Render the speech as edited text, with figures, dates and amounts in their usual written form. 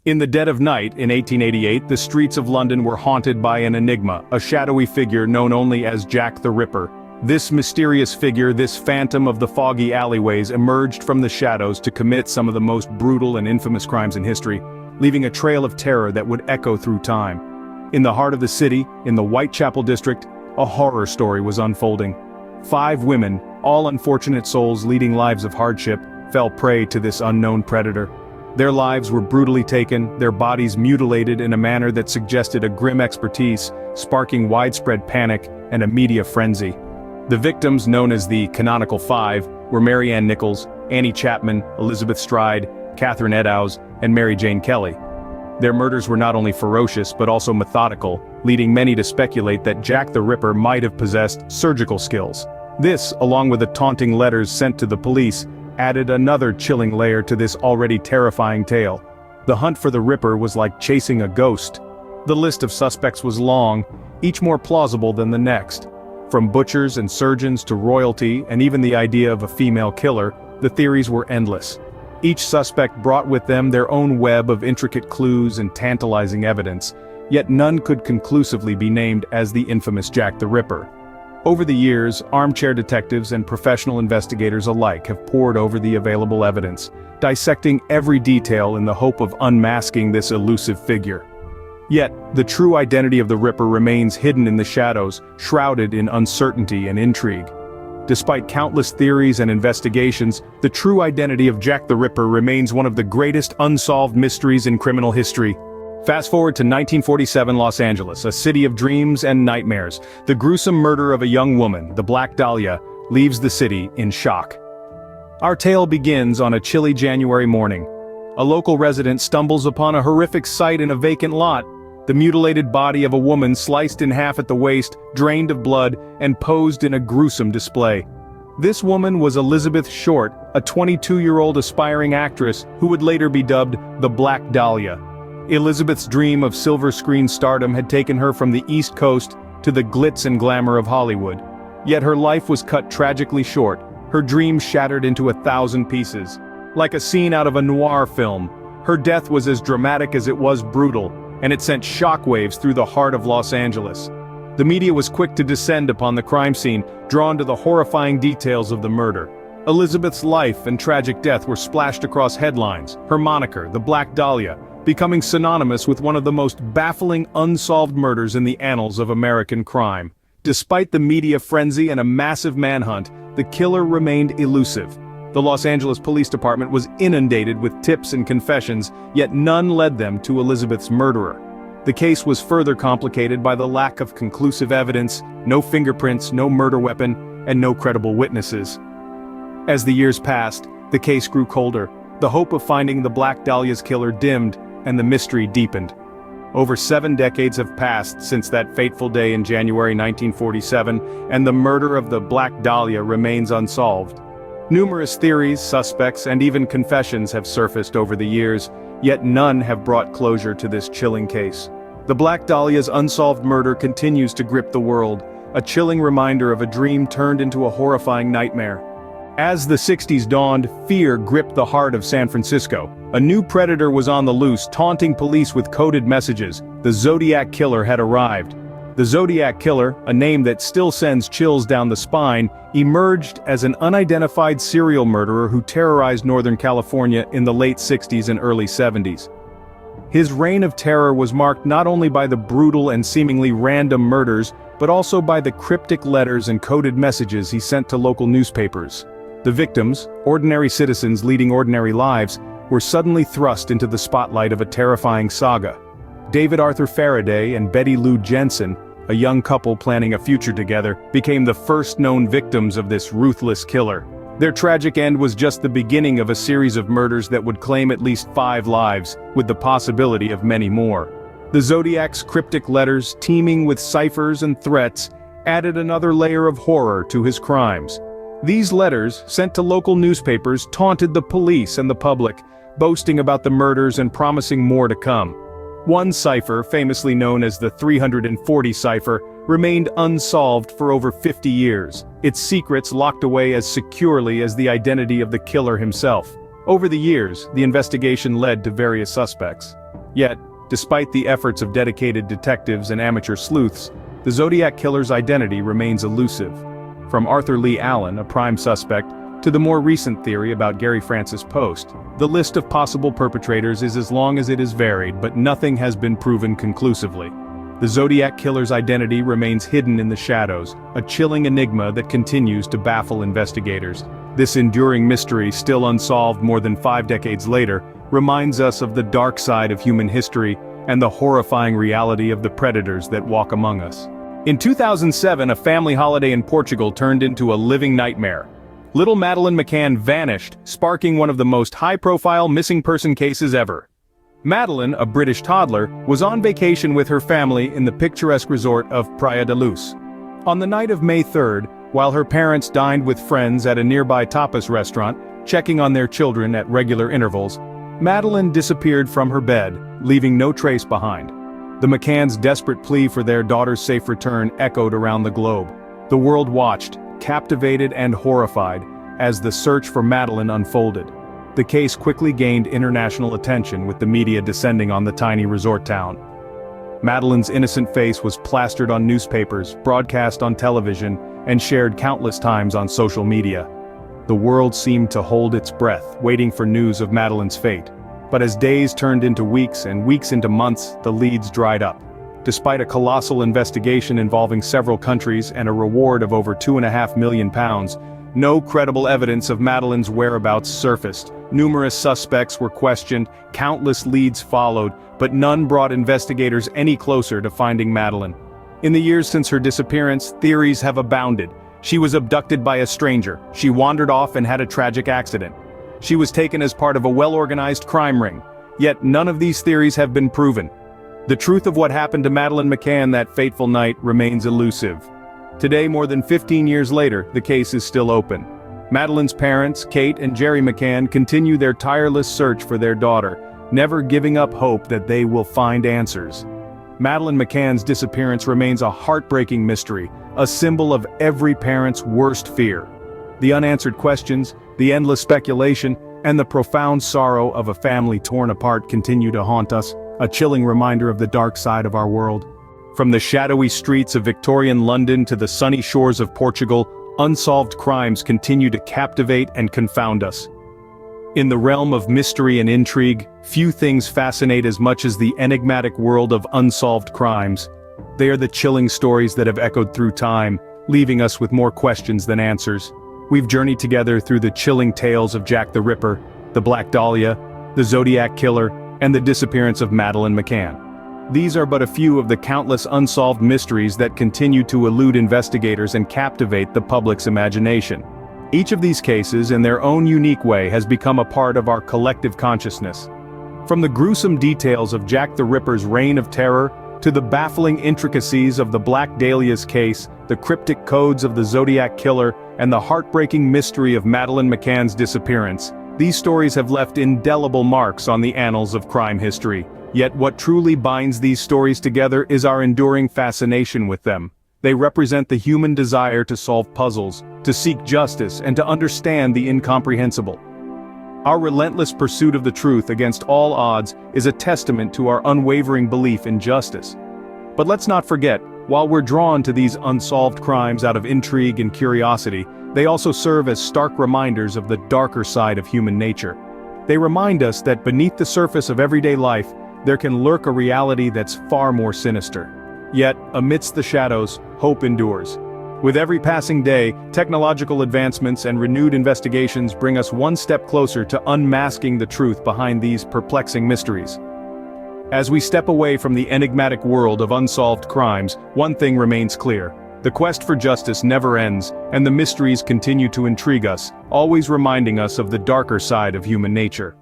In the dead of night in 1888, the streets of London were haunted by an enigma, a shadowy figure known only as Jack the Ripper. This mysterious figure, this phantom of the foggy alleyways, emerged from the shadows to commit some of the most brutal and infamous crimes in history, leaving a trail of terror that would echo through time. In the heart of the city, in the Whitechapel district, a horror story was unfolding. 5 women, all unfortunate souls leading lives of hardship, fell prey to this unknown predator. Their lives were brutally taken, their bodies mutilated in a manner that suggested a grim expertise, sparking widespread panic and a media frenzy. The victims, known as the Canonical Five, were Mary Ann Nichols, Annie Chapman, Elizabeth Stride, Catherine Eddowes, and Mary Jane Kelly. Their murders were not only ferocious but also methodical, leading many to speculate that Jack the Ripper might have possessed surgical skills. This, along with the taunting letters sent to the police, added another chilling layer to this already terrifying tale. The hunt for the Ripper was like chasing a ghost. The list of suspects was long, each more plausible than the next. From butchers and surgeons to royalty and even the idea of a female killer, the theories were endless. Each suspect brought with them their own web of intricate clues and tantalizing evidence, yet none could conclusively be named as the infamous Jack the Ripper. Over the years, armchair detectives and professional investigators alike have pored over the available evidence, dissecting every detail in the hope of unmasking this elusive figure. Yet, the true identity of the Ripper remains hidden in the shadows, shrouded in uncertainty and intrigue. Despite countless theories and investigations, the true identity of Jack the Ripper remains one of the greatest unsolved mysteries in criminal history. Fast forward to 1947 Los Angeles, a city of dreams and nightmares. The gruesome murder of a young woman, the Black Dahlia, leaves the city in shock. Our tale begins on a chilly January morning. A local resident stumbles upon a horrific sight in a vacant lot: the mutilated body of a woman sliced in half at the waist, drained of blood, and posed in a gruesome display. This woman was Elizabeth Short, a 22-year-old aspiring actress who would later be dubbed the Black Dahlia. Elizabeth's dream of silver screen stardom had taken her from the East Coast to the glitz and glamour of Hollywood. Yet her life was cut tragically short, her dream shattered into 1,000 pieces. Like a scene out of a noir film, her death was as dramatic as it was brutal, and it sent shockwaves through the heart of Los Angeles. The media was quick to descend upon the crime scene, drawn to the horrifying details of the murder. Elizabeth's life and tragic death were splashed across headlines, her moniker, the Black Dahlia, becoming synonymous with one of the most baffling unsolved murders in the annals of American crime. Despite the media frenzy and a massive manhunt, the killer remained elusive. The Los Angeles Police Department was inundated with tips and confessions, yet none led them to Elizabeth's murderer. The case was further complicated by the lack of conclusive evidence, no fingerprints, no murder weapon, and no credible witnesses. As the years passed, the case grew colder. The hope of finding the Black Dahlia's killer dimmed, and the mystery deepened. Over 7 decades have passed since that fateful day in January 1947, and the murder of the Black Dahlia remains unsolved. Numerous theories, suspects, and even confessions have surfaced over the years, yet none have brought closure to this chilling case. The Black Dahlia's unsolved murder continues to grip the world, a chilling reminder of a dream turned into a horrifying nightmare. As the 60s dawned, fear gripped the heart of San Francisco. A new predator was on the loose, taunting police with coded messages. The Zodiac killer had arrived. The Zodiac killer, a name that still sends chills down the spine, emerged as an unidentified serial murderer who terrorized Northern California in the late 60s and early 70s. His reign of terror was marked not only by the brutal and seemingly random murders, but also by the cryptic letters and coded messages he sent to local newspapers. The victims, ordinary citizens leading ordinary lives, were suddenly thrust into the spotlight of a terrifying saga. David Arthur Faraday and Betty Lou Jensen, a young couple planning a future together, became the first known victims of this ruthless killer. Their tragic end was just the beginning of a series of murders that would claim at least 5 lives, with the possibility of many more. The Zodiac's cryptic letters, teeming with ciphers and threats, added another layer of horror to his crimes. These letters, sent to local newspapers, taunted the police and the public, boasting about the murders and promising more to come. One cipher, famously known as the 340 cipher, remained unsolved for over 50 years, its secrets locked away as securely as the identity of the killer himself. Over the years, the investigation led to various suspects. Yet, despite the efforts of dedicated detectives and amateur sleuths, the Zodiac killer's identity remains elusive. From Arthur Lee Allen, a prime suspect, to the more recent theory about Gary Francis Post, the list of possible perpetrators is as long as it is varied, but nothing has been proven conclusively. The Zodiac killer's identity remains hidden in the shadows, a chilling enigma that continues to baffle investigators. This enduring mystery, still unsolved more than 5 decades later, reminds us of the dark side of human history and the horrifying reality of the predators that walk among us. In 2007, a family holiday in Portugal turned into a living nightmare. Little Madeleine McCann vanished, sparking one of the most high-profile missing person cases ever. Madeleine, a British toddler, was on vacation with her family in the picturesque resort of Praia da Luz. On the night of May 3rd, while her parents dined with friends at a nearby tapas restaurant, checking on their children at regular intervals, Madeleine disappeared from her bed, leaving no trace behind. The McCanns' desperate plea for their daughter's safe return echoed around the globe. The world watched, captivated and horrified, as the search for Madeleine unfolded. The case quickly gained international attention, with the media descending on the tiny resort town. Madeleine's innocent face was plastered on newspapers, broadcast on television, and shared countless times on social media. The world seemed to hold its breath, waiting for news of Madeleine's fate. But as days turned into weeks and weeks into months, the leads dried up. Despite a colossal investigation involving several countries and a reward of over £2.5 million, no credible evidence of Madeleine's whereabouts surfaced. Numerous suspects were questioned, countless leads followed, but none brought investigators any closer to finding Madeleine. In the years since her disappearance, theories have abounded. She was abducted by a stranger, she wandered off and had a tragic accident. She was taken as part of a well-organized crime ring. Yet none of these theories have been proven. The truth of what happened to Madeleine McCann that fateful night remains elusive. Today, more than 15 years later, the case is still open. Madeleine's parents, Kate and Jerry McCann, continue their tireless search for their daughter, never giving up hope that they will find answers. Madeleine McCann's disappearance remains a heartbreaking mystery, a symbol of every parent's worst fear. The unanswered questions, the endless speculation, and the profound sorrow of a family torn apart continue to haunt us, a chilling reminder of the dark side of our world. From the shadowy streets of Victorian London to the sunny shores of Portugal, unsolved crimes continue to captivate and confound us. In the realm of mystery and intrigue, few things fascinate as much as the enigmatic world of unsolved crimes. They are the chilling stories that have echoed through time, leaving us with more questions than answers. We've journeyed together through the chilling tales of Jack the Ripper, the Black Dahlia, the Zodiac Killer, and the disappearance of Madeleine McCann. These are but a few of the countless unsolved mysteries that continue to elude investigators and captivate the public's imagination. Each of these cases, in their own unique way, has become a part of our collective consciousness. From the gruesome details of Jack the Ripper's reign of terror, to the baffling intricacies of the Black Dahlia's case, the cryptic codes of the Zodiac Killer, and the heartbreaking mystery of Madeleine McCann's disappearance, these stories have left indelible marks on the annals of crime history. Yet what truly binds these stories together is our enduring fascination with them. They represent the human desire to solve puzzles, to seek justice, and to understand the incomprehensible. Our relentless pursuit of the truth against all odds is a testament to our unwavering belief in justice. But let's not forget, while we're drawn to these unsolved crimes out of intrigue and curiosity, they also serve as stark reminders of the darker side of human nature. They remind us that beneath the surface of everyday life, there can lurk a reality that's far more sinister. Yet, amidst the shadows, hope endures. With every passing day, technological advancements and renewed investigations bring us one step closer to unmasking the truth behind these perplexing mysteries. As we step away from the enigmatic world of unsolved crimes, one thing remains clear. The quest for justice never ends, and the mysteries continue to intrigue us, always reminding us of the darker side of human nature.